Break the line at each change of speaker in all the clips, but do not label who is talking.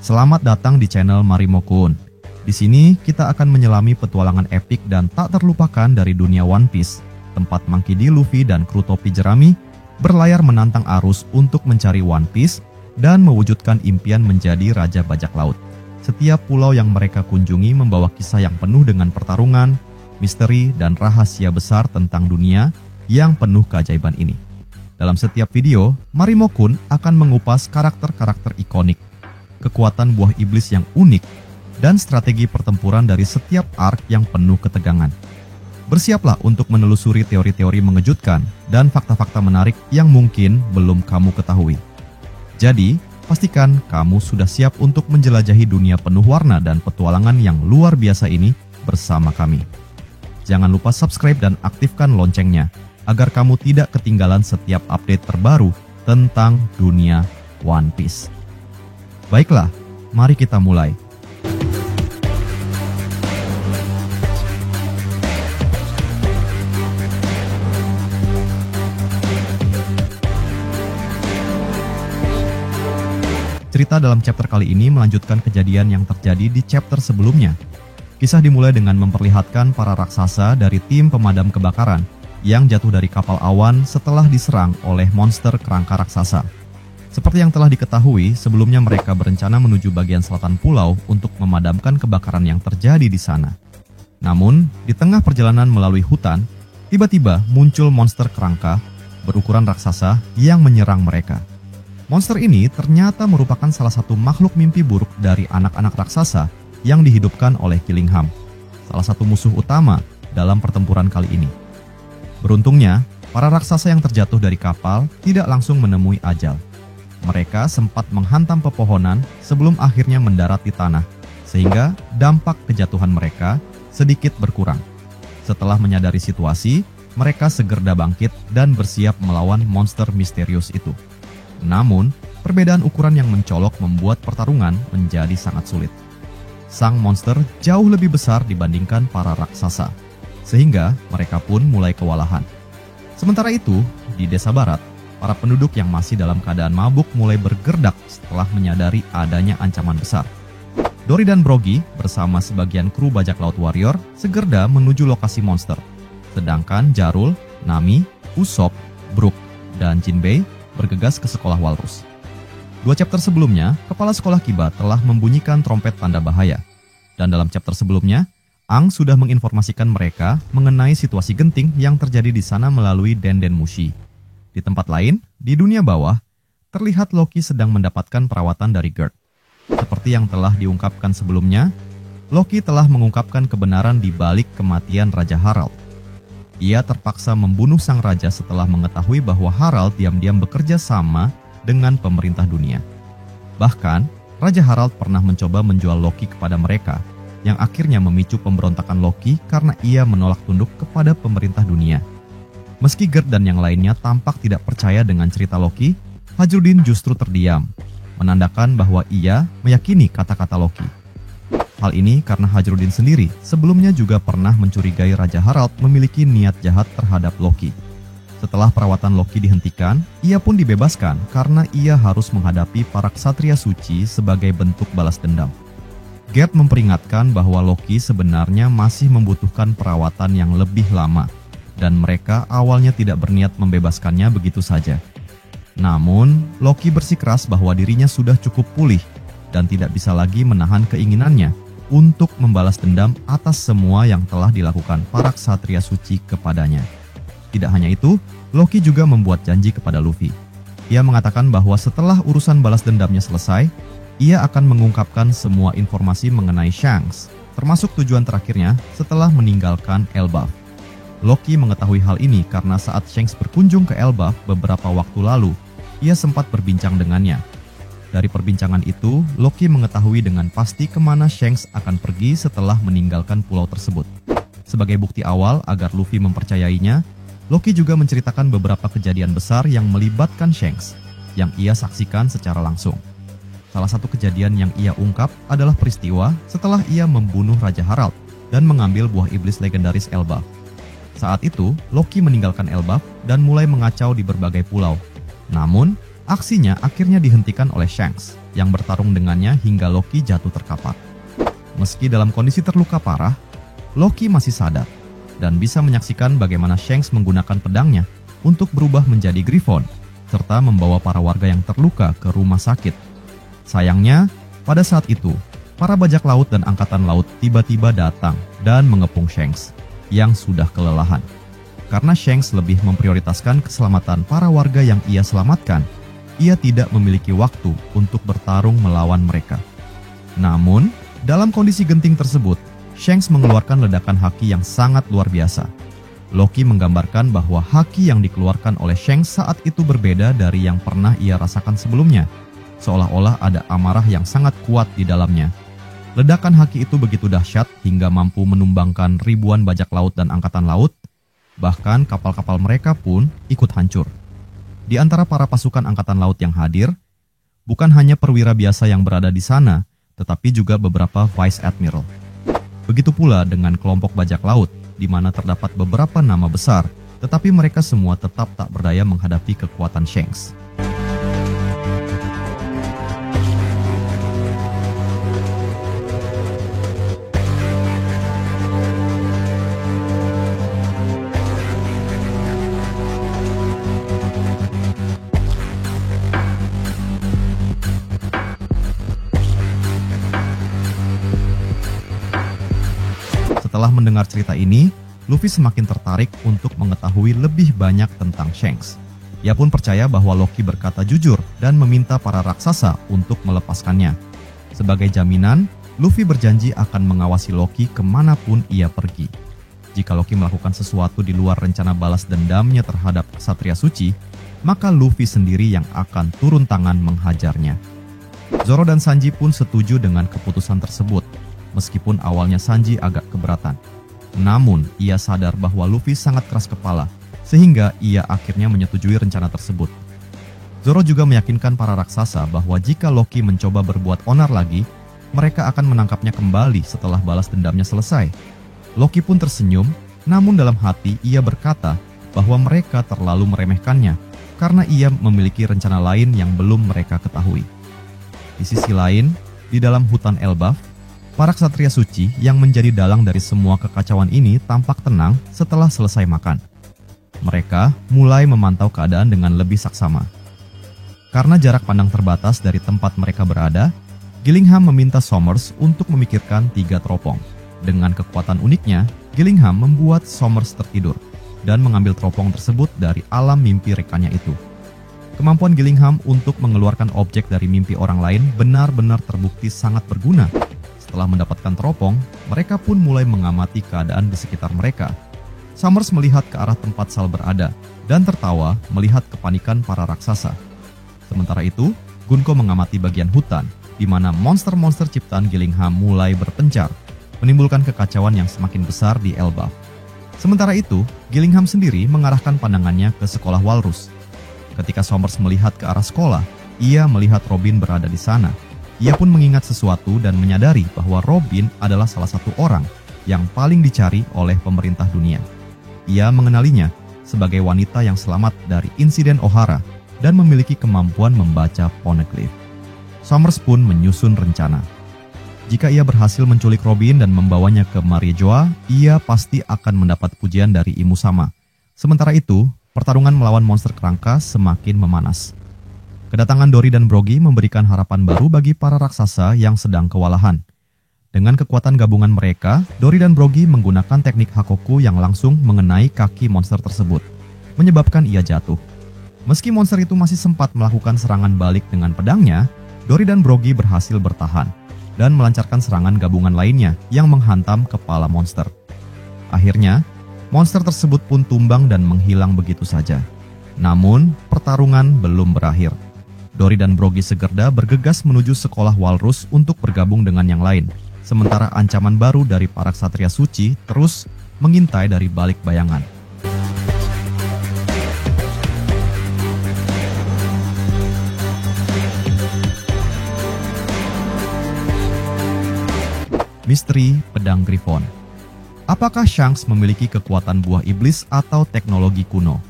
Selamat datang di channel Marimo-kun. Di sini kita akan menyelami petualangan epik dan tak terlupakan dari dunia One Piece, tempat Monkey D. Luffy dan kru topi jerami berlayar menantang arus untuk mencari One Piece dan mewujudkan impian menjadi Raja Bajak Laut. Setiap pulau yang mereka kunjungi membawa kisah yang penuh dengan pertarungan, misteri, dan rahasia besar tentang dunia yang penuh keajaiban ini. Dalam setiap video, Marimo-kun akan mengupas karakter-karakter ikonik, kekuatan buah iblis yang unik, dan strategi pertempuran dari setiap arc yang penuh ketegangan. Bersiaplah untuk menelusuri teori-teori mengejutkan dan fakta-fakta menarik yang mungkin belum kamu ketahui. Jadi, pastikan kamu sudah siap untuk menjelajahi dunia penuh warna dan petualangan yang luar biasa ini bersama kami. Jangan lupa subscribe dan aktifkan loncengnya, agar kamu tidak ketinggalan setiap update terbaru tentang dunia One Piece. Baiklah, mari kita mulai. Cerita dalam chapter kali ini melanjutkan kejadian yang terjadi di chapter sebelumnya. Kisah dimulai dengan memperlihatkan para raksasa dari tim pemadam kebakaran yang jatuh dari kapal awan setelah diserang oleh monster kerangka raksasa. Seperti yang telah diketahui, sebelumnya mereka berencana menuju bagian selatan pulau untuk memadamkan kebakaran yang terjadi di sana. Namun, di tengah perjalanan melalui hutan, tiba-tiba muncul monster kerangka berukuran raksasa yang menyerang mereka. Monster ini ternyata merupakan salah satu makhluk mimpi buruk dari anak-anak raksasa yang dihidupkan oleh Killingham, salah satu musuh utama dalam pertempuran kali ini. Beruntungnya, para raksasa yang terjatuh dari kapal tidak langsung menemui ajal. Mereka sempat menghantam pepohonan sebelum akhirnya mendarat di tanah, sehingga dampak kejatuhan mereka sedikit berkurang. Setelah menyadari situasi, mereka segera bangkit dan bersiap melawan monster misterius itu. Namun, perbedaan ukuran yang mencolok membuat pertarungan menjadi sangat sulit. Sang monster jauh lebih besar dibandingkan para raksasa, sehingga mereka pun mulai kewalahan. Sementara itu, di desa barat, para penduduk yang masih dalam keadaan mabuk mulai bergerdak setelah menyadari adanya ancaman besar. Dory dan Brogy bersama sebagian kru bajak laut warrior segera menuju lokasi monster. Sedangkan Jarul, Nami, Usopp, Brook, dan Jinbei bergegas ke sekolah walrus. 2 chapter sebelumnya, kepala sekolah Kiba telah membunyikan trompet tanda bahaya. Dan dalam chapter sebelumnya, Aang sudah menginformasikan mereka mengenai situasi genting yang terjadi di sana melalui Denden Mushi. Di tempat lain, di dunia bawah, terlihat Loki sedang mendapatkan perawatan dari Gerd. Seperti yang telah diungkapkan sebelumnya, Loki telah mengungkapkan kebenaran di balik kematian Raja Harald. Ia terpaksa membunuh sang raja setelah mengetahui bahwa Harald diam-diam bekerja sama dengan pemerintah dunia. Bahkan, Raja Harald pernah mencoba menjual Loki kepada mereka, yang akhirnya memicu pemberontakan Loki karena ia menolak tunduk kepada pemerintah dunia. Meski Gerd dan yang lainnya tampak tidak percaya dengan cerita Loki, Hajrudin justru terdiam, menandakan bahwa ia meyakini kata-kata Loki. Hal ini karena Hajrudin sendiri sebelumnya juga pernah mencurigai Raja Harald memiliki niat jahat terhadap Loki. Setelah perawatan Loki dihentikan, ia pun dibebaskan karena ia harus menghadapi para ksatria suci sebagai bentuk balas dendam. Gerd memperingatkan bahwa Loki sebenarnya masih membutuhkan perawatan yang lebih lama, dan mereka awalnya tidak berniat membebaskannya begitu saja. Namun, Loki bersikeras bahwa dirinya sudah cukup pulih dan tidak bisa lagi menahan keinginannya untuk membalas dendam atas semua yang telah dilakukan para ksatria suci kepadanya. Tidak hanya itu, Loki juga membuat janji kepada Luffy. Ia mengatakan bahwa setelah urusan balas dendamnya selesai, ia akan mengungkapkan semua informasi mengenai Shanks, termasuk tujuan terakhirnya setelah meninggalkan Elbaf. Loki mengetahui hal ini karena saat Shanks berkunjung ke Elbaf beberapa waktu lalu, ia sempat berbincang dengannya. Dari perbincangan itu, Loki mengetahui dengan pasti kemana Shanks akan pergi setelah meninggalkan pulau tersebut. Sebagai bukti awal agar Luffy mempercayainya, Loki juga menceritakan beberapa kejadian besar yang melibatkan Shanks, yang ia saksikan secara langsung. Salah satu kejadian yang ia ungkap adalah peristiwa setelah ia membunuh Raja Harald dan mengambil buah iblis legendaris Elbaf. Saat itu, Loki meninggalkan Elbaf dan mulai mengacau di berbagai pulau. Namun, aksinya akhirnya dihentikan oleh Shanks. yang bertarung dengannya hingga Loki jatuh terkapar. Meski dalam kondisi terluka parah, Loki masih sadar dan bisa menyaksikan bagaimana Shanks menggunakan pedangnya untuk berubah menjadi Griffon, serta membawa para warga yang terluka ke rumah sakit. Sayangnya, pada saat itu, para bajak laut dan angkatan laut tiba-tiba datang dan mengepung Shanks yang sudah kelelahan. Karena Shanks lebih memprioritaskan keselamatan para warga yang ia selamatkan, ia tidak memiliki waktu untuk bertarung melawan mereka. Namun, dalam kondisi genting tersebut, Shanks mengeluarkan ledakan haki yang sangat luar biasa. Loki menggambarkan bahwa haki yang dikeluarkan oleh Shanks saat itu berbeda dari yang pernah ia rasakan sebelumnya, seolah-olah ada amarah yang sangat kuat di dalamnya. Ledakan haki itu begitu dahsyat hingga mampu menumbangkan ribuan bajak laut dan angkatan laut, bahkan kapal-kapal mereka pun ikut hancur. Di antara para pasukan angkatan laut yang hadir, bukan hanya perwira biasa yang berada di sana, tetapi juga beberapa Vice Admiral. Begitu pula dengan kelompok bajak laut, di mana terdapat beberapa nama besar, tetapi mereka semua tetap tak berdaya menghadapi kekuatan Shanks. Setelah mendengar cerita ini, Luffy semakin tertarik untuk mengetahui lebih banyak tentang Shanks. Ia pun percaya bahwa Loki berkata jujur dan meminta para raksasa untuk melepaskannya. Sebagai jaminan, Luffy berjanji akan mengawasi Loki kemanapun ia pergi. Jika Loki melakukan sesuatu di luar rencana balas dendamnya terhadap Ksatria Suci, maka Luffy sendiri yang akan turun tangan menghajarnya. Zoro dan Sanji pun setuju dengan keputusan tersebut. Meskipun awalnya Sanji agak keberatan. Namun, ia sadar bahwa Luffy sangat keras kepala, sehingga ia akhirnya menyetujui rencana tersebut. Zoro juga meyakinkan para raksasa bahwa jika Loki mencoba berbuat onar lagi, mereka akan menangkapnya kembali setelah balas dendamnya selesai. Loki pun tersenyum, namun dalam hati ia berkata bahwa mereka terlalu meremehkannya, karena ia memiliki rencana lain yang belum mereka ketahui. Di sisi lain, di dalam hutan Elbaf, para Ksatria Suci yang menjadi dalang dari semua kekacauan ini tampak tenang setelah selesai makan. Mereka mulai memantau keadaan dengan lebih saksama. Karena jarak pandang terbatas dari tempat mereka berada, Gillingham meminta Somers untuk memikirkan 3 teropong. Dengan kekuatan uniknya, Gillingham membuat Somers tertidur dan mengambil teropong tersebut dari alam mimpi rekannya itu. Kemampuan Gillingham untuk mengeluarkan objek dari mimpi orang lain benar-benar terbukti sangat berguna. Setelah mendapatkan teropong, mereka pun mulai mengamati keadaan di sekitar mereka. Somers melihat ke arah tempat Sal berada dan tertawa melihat kepanikan para raksasa. Sementara itu, Gunko mengamati bagian hutan di mana monster-monster ciptaan Gillingham mulai berpencar, menimbulkan kekacauan yang semakin besar di Elbaf. Sementara itu, Gillingham sendiri mengarahkan pandangannya ke sekolah Walrus. Ketika Somers melihat ke arah sekolah, ia melihat Robin berada di sana. Ia pun mengingat sesuatu dan menyadari bahwa Robin adalah salah satu orang yang paling dicari oleh pemerintah dunia. Ia mengenalinya sebagai wanita yang selamat dari insiden O'Hara dan memiliki kemampuan membaca poneglyph. Somers pun menyusun rencana. Jika ia berhasil menculik Robin dan membawanya ke Mariejoa, ia pasti akan mendapat pujian dari Imu Sama. Sementara itu, pertarungan melawan monster kerangka semakin memanas. Kedatangan Dory dan Brogy memberikan harapan baru bagi para raksasa yang sedang kewalahan. Dengan kekuatan gabungan mereka, Dory dan Brogy menggunakan teknik Hakoku yang langsung mengenai kaki monster tersebut, menyebabkan ia jatuh. Meski monster itu masih sempat melakukan serangan balik dengan pedangnya, Dory dan Brogy berhasil bertahan dan melancarkan serangan gabungan lainnya yang menghantam kepala monster. Akhirnya, monster tersebut pun tumbang dan menghilang begitu saja. Namun, pertarungan belum berakhir. Dory dan Brogy Segerda bergegas menuju sekolah Walrus untuk bergabung dengan yang lain. Sementara ancaman baru dari para Ksatria Suci terus mengintai dari balik bayangan. Misteri Pedang Griffon. Apakah Shanks memiliki kekuatan buah iblis atau teknologi kuno?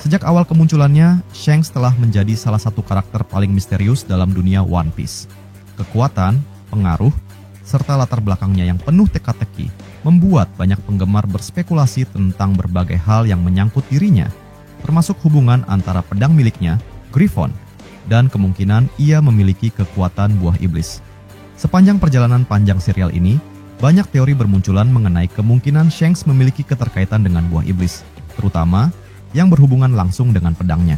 Sejak awal kemunculannya, Shanks telah menjadi salah satu karakter paling misterius dalam dunia One Piece. Kekuatan, pengaruh, serta latar belakangnya yang penuh teka-teki membuat banyak penggemar berspekulasi tentang berbagai hal yang menyangkut dirinya, termasuk hubungan antara pedang miliknya, Griffon, dan kemungkinan ia memiliki kekuatan buah iblis. Sepanjang perjalanan panjang serial ini, banyak teori bermunculan mengenai kemungkinan Shanks memiliki keterkaitan dengan buah iblis, terutama yang berhubungan langsung dengan pedangnya.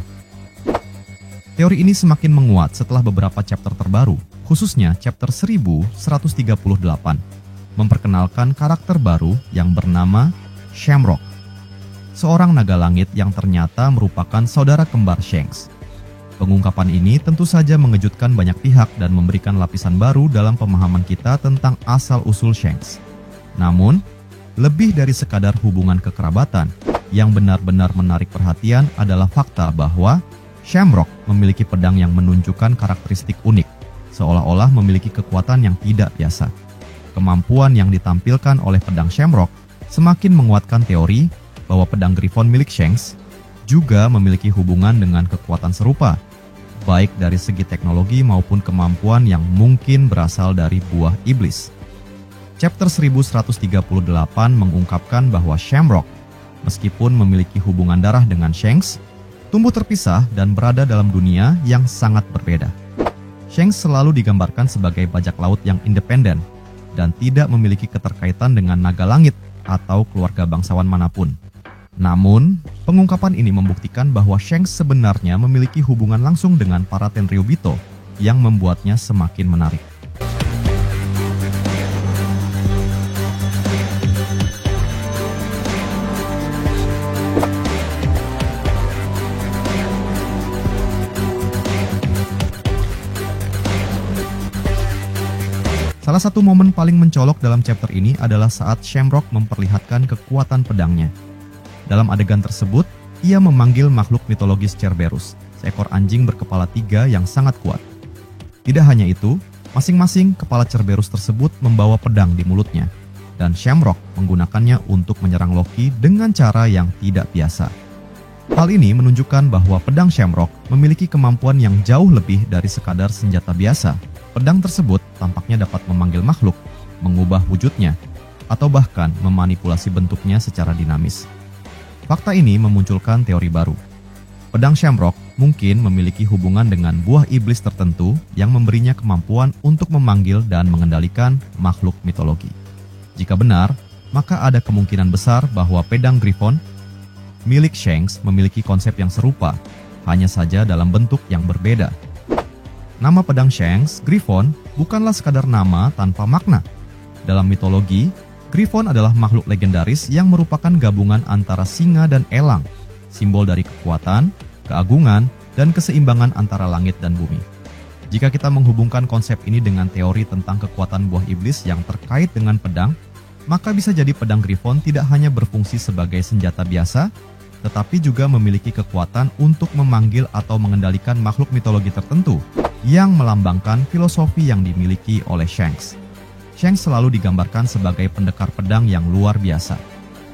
Teori ini semakin menguat setelah beberapa chapter terbaru, khususnya chapter 1138, memperkenalkan karakter baru yang bernama Shamrock, seorang naga langit yang ternyata merupakan saudara kembar Shanks. Pengungkapan ini tentu saja mengejutkan banyak pihak dan memberikan lapisan baru dalam pemahaman kita tentang asal-usul Shanks. Namun, lebih dari sekadar hubungan kekerabatan, yang benar-benar menarik perhatian adalah fakta bahwa Shamrock memiliki pedang yang menunjukkan karakteristik unik, seolah-olah memiliki kekuatan yang tidak biasa. Kemampuan yang ditampilkan oleh pedang Shamrock semakin menguatkan teori bahwa pedang Griffon milik Shanks juga memiliki hubungan dengan kekuatan serupa, baik dari segi teknologi maupun kemampuan yang mungkin berasal dari buah iblis. Chapter 1138 mengungkapkan bahwa Shamrock, meskipun memiliki hubungan darah dengan Shanks, tumbuh terpisah dan berada dalam dunia yang sangat berbeda. Shanks selalu digambarkan sebagai bajak laut yang independen dan tidak memiliki keterkaitan dengan naga langit atau keluarga bangsawan manapun. Namun, pengungkapan ini membuktikan bahwa Shanks sebenarnya memiliki hubungan langsung dengan para Tenryubito yang membuatnya semakin menarik. Salah satu momen paling mencolok dalam chapter ini adalah saat Shamrock memperlihatkan kekuatan pedangnya. Dalam adegan tersebut, ia memanggil makhluk mitologis Cerberus, seekor anjing berkepala 3 yang sangat kuat. Tidak hanya itu, masing-masing kepala Cerberus tersebut membawa pedang di mulutnya, dan Shamrock menggunakannya untuk menyerang Loki dengan cara yang tidak biasa. Hal ini menunjukkan bahwa pedang Shamrock memiliki kemampuan yang jauh lebih dari sekadar senjata biasa. Pedang tersebut tampaknya dapat memanggil makhluk, mengubah wujudnya, atau bahkan memanipulasi bentuknya secara dinamis. Fakta ini memunculkan teori baru. Pedang Shamrock mungkin memiliki hubungan dengan buah iblis tertentu yang memberinya kemampuan untuk memanggil dan mengendalikan makhluk mitologi. Jika benar, maka ada kemungkinan besar bahwa pedang Griffon milik Shanks memiliki konsep yang serupa, hanya saja dalam bentuk yang berbeda. Nama pedang Shanks, Griffon, bukanlah sekadar nama tanpa makna. Dalam mitologi, Griffon adalah makhluk legendaris yang merupakan gabungan antara singa dan elang, simbol dari kekuatan, keagungan, dan keseimbangan antara langit dan bumi. Jika kita menghubungkan konsep ini dengan teori tentang kekuatan buah iblis yang terkait dengan pedang, maka bisa jadi pedang Griffon tidak hanya berfungsi sebagai senjata biasa, tetapi juga memiliki kekuatan untuk memanggil atau mengendalikan makhluk mitologi tertentu yang melambangkan filosofi yang dimiliki oleh Shanks. Shanks selalu digambarkan sebagai pendekar pedang yang luar biasa.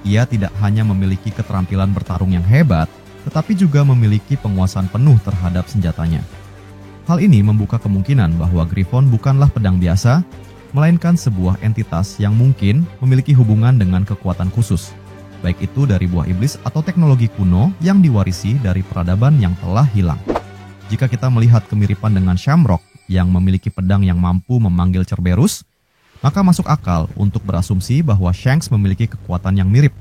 Ia tidak hanya memiliki keterampilan bertarung yang hebat, tetapi juga memiliki penguasaan penuh terhadap senjatanya. Hal ini membuka kemungkinan bahwa Griffon bukanlah pedang biasa, melainkan sebuah entitas yang mungkin memiliki hubungan dengan kekuatan khusus, baik itu dari buah iblis atau teknologi kuno yang diwarisi dari peradaban yang telah hilang. Jika kita melihat kemiripan dengan Shamrock yang memiliki pedang yang mampu memanggil Cerberus, maka masuk akal untuk berasumsi bahwa Shanks memiliki kekuatan yang mirip.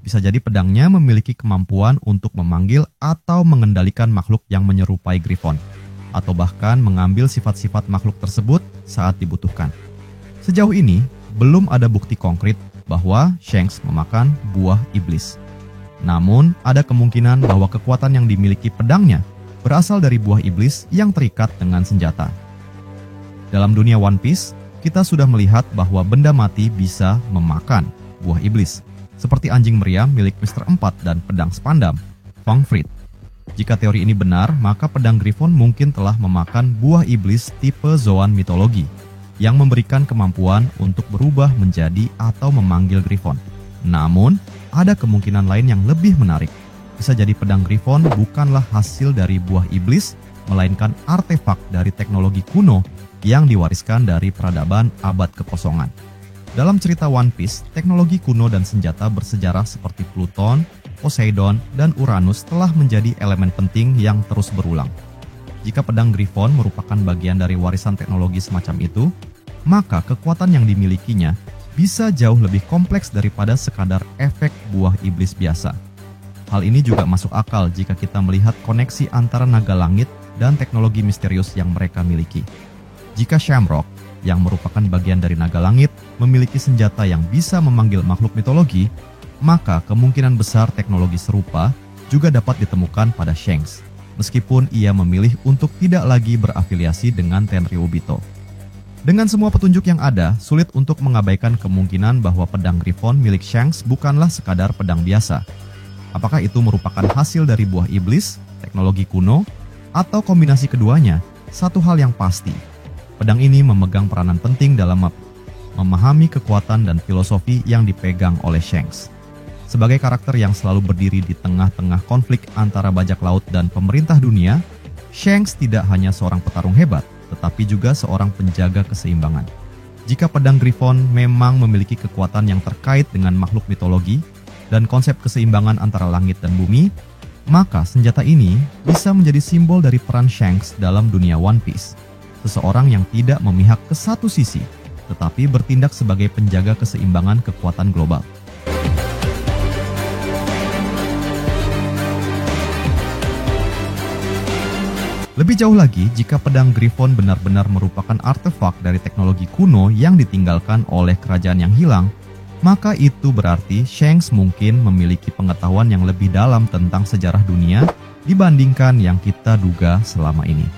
Bisa jadi pedangnya memiliki kemampuan untuk memanggil atau mengendalikan makhluk yang menyerupai Griffon, atau bahkan mengambil sifat-sifat makhluk tersebut saat dibutuhkan. Sejauh ini, belum ada bukti konkret bahwa Shanks memakan buah iblis. Namun, ada kemungkinan bahwa kekuatan yang dimiliki pedangnya berasal dari buah iblis yang terikat dengan senjata. Dalam dunia One Piece, kita sudah melihat bahwa benda mati bisa memakan buah iblis, seperti anjing meriam milik Mr. 4 dan pedang Spandam, Fang Frit. Jika teori ini benar, maka pedang Griffon mungkin telah memakan buah iblis tipe Zoan mitologi, yang memberikan kemampuan untuk berubah menjadi atau memanggil Griffon. Namun, ada kemungkinan lain yang lebih menarik. Bisa jadi pedang Griffon bukanlah hasil dari buah iblis, melainkan artefak dari teknologi kuno yang diwariskan dari peradaban abad kekosongan. Dalam cerita One Piece, teknologi kuno dan senjata bersejarah seperti Pluton, Poseidon, dan Uranus telah menjadi elemen penting yang terus berulang. Jika pedang Griffon merupakan bagian dari warisan teknologi semacam itu, maka kekuatan yang dimilikinya bisa jauh lebih kompleks daripada sekadar efek buah iblis biasa. Hal ini juga masuk akal jika kita melihat koneksi antara naga langit dan teknologi misterius yang mereka miliki. Jika Shamrock, yang merupakan bagian dari naga langit, memiliki senjata yang bisa memanggil makhluk mitologi, maka kemungkinan besar teknologi serupa juga dapat ditemukan pada Shanks, meskipun ia memilih untuk tidak lagi berafiliasi dengan Tenryubito. Dengan semua petunjuk yang ada, sulit untuk mengabaikan kemungkinan bahwa pedang Griffon milik Shanks bukanlah sekadar pedang biasa. Apakah itu merupakan hasil dari buah iblis, teknologi kuno, atau kombinasi keduanya? Satu hal yang pasti, pedang ini memegang peranan penting dalam memahami kekuatan dan filosofi yang dipegang oleh Shanks. Sebagai karakter yang selalu berdiri di tengah-tengah konflik antara bajak laut dan pemerintah dunia, Shanks tidak hanya seorang petarung hebat, tetapi juga seorang penjaga keseimbangan. Jika pedang Griffon memang memiliki kekuatan yang terkait dengan makhluk mitologi dan konsep keseimbangan antara langit dan bumi, maka senjata ini bisa menjadi simbol dari peran Shanks dalam dunia One Piece. Seseorang yang tidak memihak ke satu sisi, tetapi bertindak sebagai penjaga keseimbangan kekuatan global. Lebih jauh lagi, jika pedang Griffon benar-benar merupakan artefak dari teknologi kuno yang ditinggalkan oleh kerajaan yang hilang, maka itu berarti Shanks mungkin memiliki pengetahuan yang lebih dalam tentang sejarah dunia dibandingkan yang kita duga selama ini.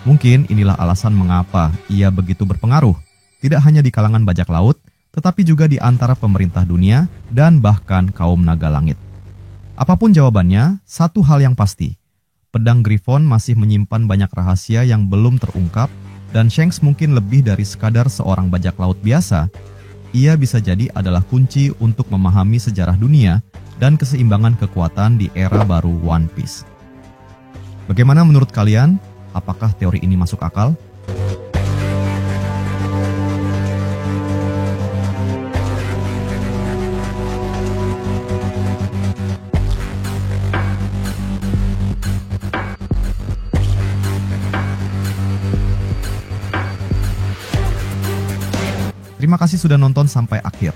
Mungkin inilah alasan mengapa ia begitu berpengaruh, tidak hanya di kalangan bajak laut, tetapi juga di antara pemerintah dunia dan bahkan kaum naga langit. Apapun jawabannya, satu hal yang pasti, pedang Griffon masih menyimpan banyak rahasia yang belum terungkap, dan Shanks mungkin lebih dari sekadar seorang bajak laut biasa. Ia bisa jadi adalah kunci untuk memahami sejarah dunia dan keseimbangan kekuatan di era baru One Piece. Bagaimana menurut kalian? Apakah teori ini masuk akal? Terima kasih sudah nonton sampai akhir.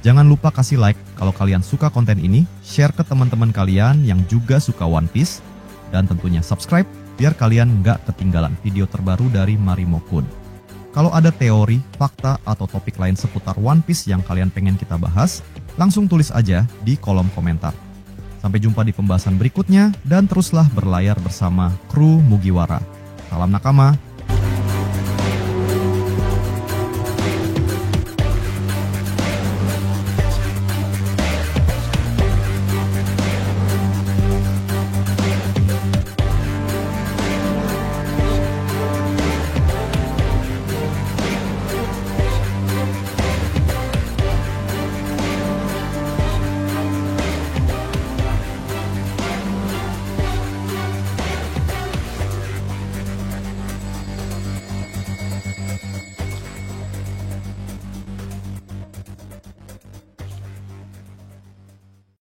Jangan lupa kasih like kalau kalian suka konten ini, share ke teman-teman kalian yang juga suka One Piece, dan tentunya subscribe biar kalian nggak ketinggalan video terbaru dari Marimo Kun. Kalau ada teori, fakta, atau topik lain seputar One Piece yang kalian pengen kita bahas, langsung tulis aja di kolom komentar. Sampai jumpa di pembahasan berikutnya, dan teruslah berlayar bersama kru Mugiwara. Salam nakama.